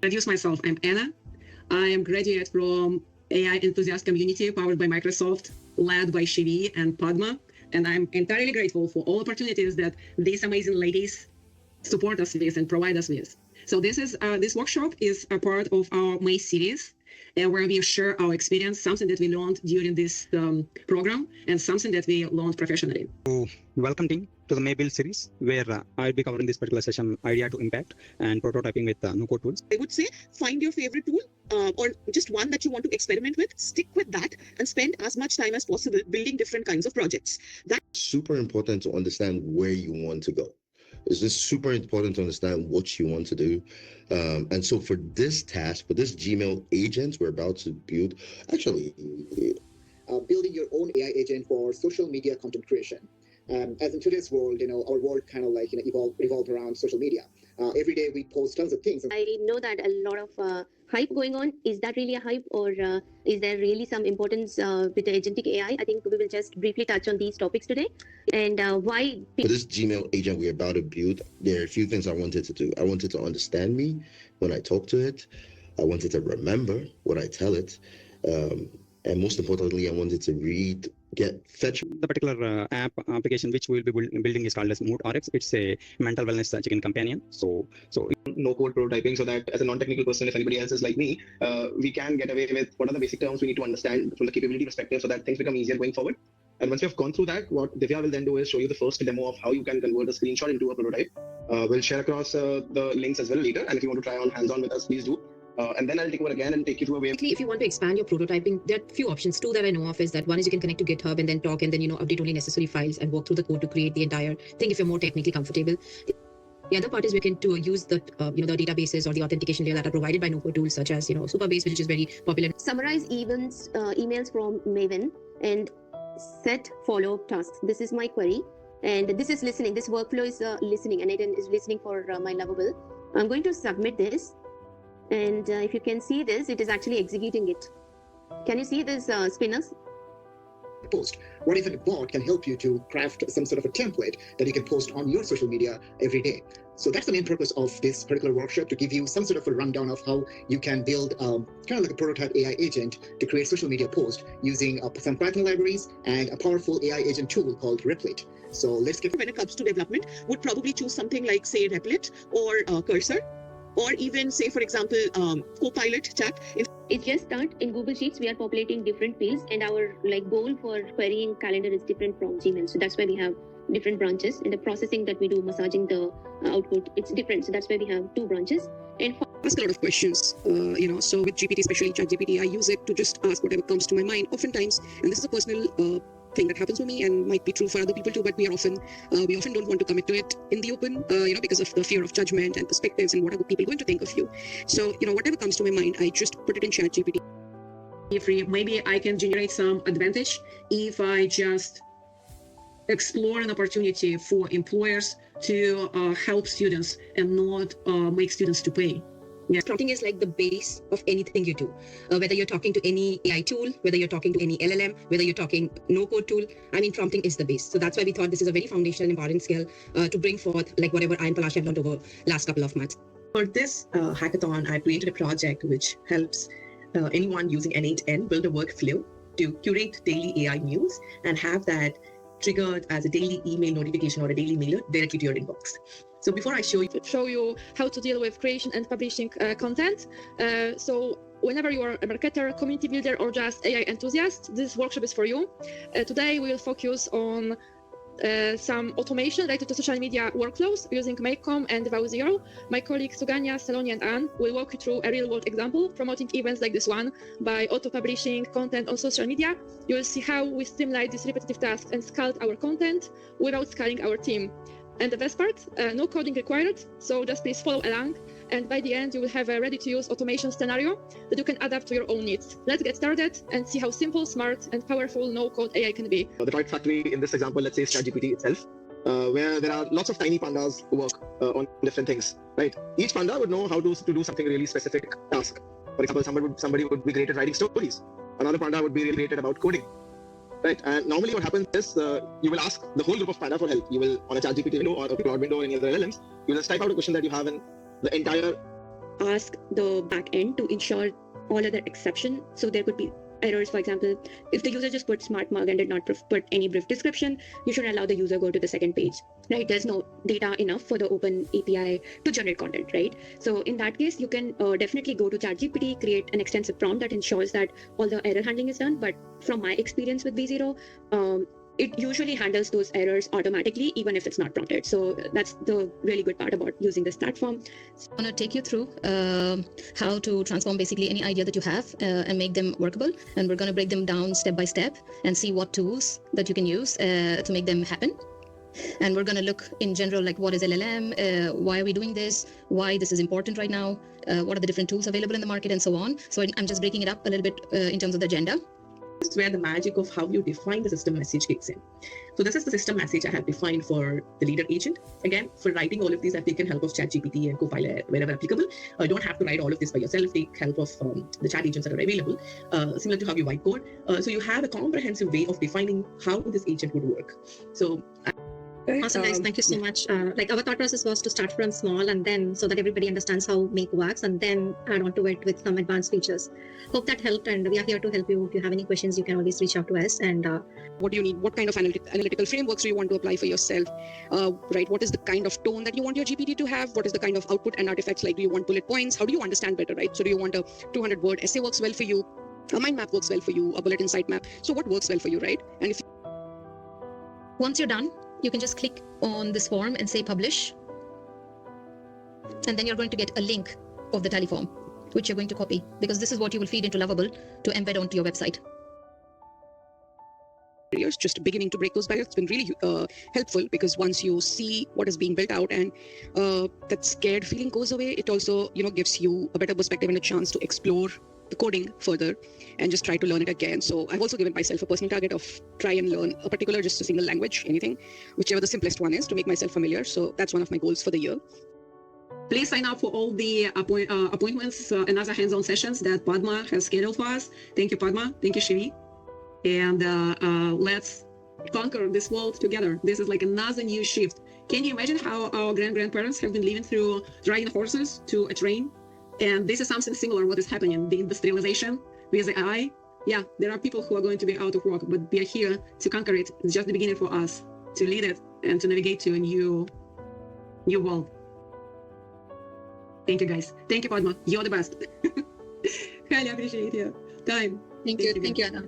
Introduce myself. I'm Anna. I am graduate from AI enthusiast community powered by Microsoft, led by Shivi and Padma. And I'm entirely grateful for all opportunities that these amazing ladies support us with and provide us with. So this workshop is a part of our May series, where we share our experience, something that we learned during this program and something that we learned professionally. Welcome team to the May Build series, where I'll be covering this particular session, idea to impact and prototyping with no-code tools. I would say find your favorite tool or just one that you want to experiment with, stick with that and spend as much time as possible building different kinds of projects. That's super important to understand where you want to go. It's just super important to understand what you want to do. And so for this task, for this Gmail agent we're about to build, actually, building your own AI agent for social media content creation. As in today's world, our world kind of like evolved around social media. Every day we post tons of things. I know that a lot of hype going on. Is that really a hype, or is there really some importance with the agentic AI? I think we will just briefly touch on these topics today, and why. For this Gmail agent we're about to build, there are a few things I wanted to do. I wanted to understand me when I talk to it. I wanted to remember what I tell it. And most importantly, I wanted to fetch. The particular application which we will be building is called as Mood RX. It's a mental wellness chicken companion. So no code prototyping, so that as a non-technical person, if anybody else is like me, we can get away with what are the basic terms we need to understand from the capability perspective, so that things become easier going forward. And once you have gone through that, what Divya will then do is show you the first demo of how you can convert a screenshot into a prototype. We'll share across the links as well later, and if you want to try on hands-on with us, please do. And then I'll take over again and take you through a way. If you want to expand your prototyping, there are a few options. Two that I know of is that one is you can connect to GitHub and then talk and then update only necessary files and work through the code to create the entire thing if you're more technically comfortable. The other part is we can use the the databases or the authentication layer that are provided by no-code tools such as Supabase, which is very popular. Summarize emails from Maven and set follow-up tasks. This is my query, and this is listening. This workflow is listening, and it is listening for my lovable. I'm going to submit this. And if you can see this, it is actually executing it. Can you see this spinners? Post. What if a bot can help you to craft some sort of a template that you can post on your social media every day? So that's the main purpose of this particular workshop, to give you some sort of a rundown of how you can build kind of like a prototype AI agent to create social media posts using some Python libraries and a powerful AI agent tool called Replit. So let's get. when it comes to development, would probably choose something like, say, Replit or Cursor, or even, say, for example, Copilot chat. It's just that in Google Sheets, we are populating different fields, and our goal for querying calendar is different from Gmail. So that's why we have different branches. In the processing that we do, massaging the output, it's different. So that's why we have two branches. And Ask a lot of questions, so with GPT, especially ChatGPT, I use it to just ask whatever comes to my mind oftentimes. And this is a personal thing that happens to me and might be true for other people too, but we often don't want to commit to it in the open, because of the fear of judgment and perspectives and what are people going to think of you. So, whatever comes to my mind, I just put it in ChatGPT. Maybe I can generate some advantage if I just explore an opportunity for employers to help students and not make students to pay. Yeah. Prompting is like the base of anything you do. Whether you're talking to any AI tool, whether you're talking to any LLM, whether you're talking no-code tool, prompting is the base. So that's why we thought this is a very foundational, important skill to bring forth, like whatever I and Palash have learned over last couple of months. For this hackathon, I created a project which helps anyone using N8N build a workflow to curate daily AI news and have that triggered as a daily email notification or a daily mailer directly to your inbox. So before I show you how to deal with creation and publishing content, so whenever you are a marketer, community builder, or just AI enthusiast, this workshop is for you. Today we will focus on some automation related to social media workflows using Makecom and Devout0. My colleagues Suganya, Saloni, and Anne will walk you through a real-world example promoting events like this one by auto-publishing content on social media. You will see how we streamline these repetitive tasks and scale our content without scaling our team. And the best part, no coding required, so just please follow along. And by the end, you will have a ready-to-use automation scenario that you can adapt to your own needs. Let's get started and see how simple, smart, and powerful no-code AI can be. The Detroit factory, in this example, let's say ChatGPT itself, where there are lots of tiny pandas who work on different things, right? Each panda would know how to do something really specific task. For example, somebody would be great at writing stories. Another panda would be really great about coding. Right, and normally what happens is you will ask the whole group of Panda for help. You will, on a ChatGPT window or a Cloud window or any other LLMs, you will just type out a question that you have, and the entire ask the back end to ensure all other exception. So there could be errors. For example, if the user just put smart mug and did not put any brief description, you should allow the user go to the second page, right? There's no data enough for the open API to generate content, right? So in that case, you can definitely go to ChatGPT, create an extensive prompt that ensures that all the error handling is done. But from my experience with V0, it usually handles those errors automatically, even if it's not prompted. So that's the really good part about using this platform. I'm going to take you through how to transform basically any idea that you have and make them workable. And we're going to break them down step by step and see what tools that you can use to make them happen. And we're going to look in general, like what is LLM, why are we doing this, why this is important right now, what are the different tools available in the market, and so on. So I'm just breaking it up a little bit in terms of the agenda. This is where the magic of how you define the system message kicks in. So this is the system message I have defined for the leader agent. Again, for writing all of these, I've taken help of ChatGPT and Copilot wherever applicable. You don't have to write all of this by yourself. Take help of the chat agents that are available, similar to how you write code. So you have a comprehensive way of defining how this agent would work. So. Awesome, guys. Thank you so much. Like our thought process was to start from small and then so that everybody understands how Make works and then add on to it with some advanced features. Hope that helped, and we are here to help you. If you have any questions, you can always reach out to us. And what do you need? What kind of analytical frameworks do you want to apply for yourself? Right? What is the kind of tone that you want your GPT to have? What is the kind of output and artifacts? Like, do you want bullet points? How do you understand better, right? So do you want a 200-word essay works well for you? A mind map works well for you? A bullet insight map? So what works well for you, right? And if once you're done, you can just click on this form and say publish. And then you're going to get a link of the tally form, which you're going to copy, because this is what you will feed into Lovable to embed onto your website. years, just beginning to break those barriers, it's been really helpful, because once you see what is being built out and that scared feeling goes away, it also gives you a better perspective and a chance to explore the coding further and just try to learn it again. So I've also given myself a personal target of try and learn a particular, just a single language, anything, whichever the simplest one is, to make myself familiar. So that's one of my goals for the year. Please sign up for all the appointments and other hands-on sessions that Padma has scheduled for us. Thank you, Padma. Thank you, Shivi. And let's conquer this world together. This is like another new shift. Can you imagine how our grandparents have been living through driving horses to a train? And this is something similar what is happening, the industrialization with the AI. Yeah, there are people who are going to be out of work, but we are here to conquer it. It's just the beginning for us to lead it and to navigate to a new world. Thank you, guys. Thank you, Padma. You're the best. Highly appreciate your time. Thank you, Anna.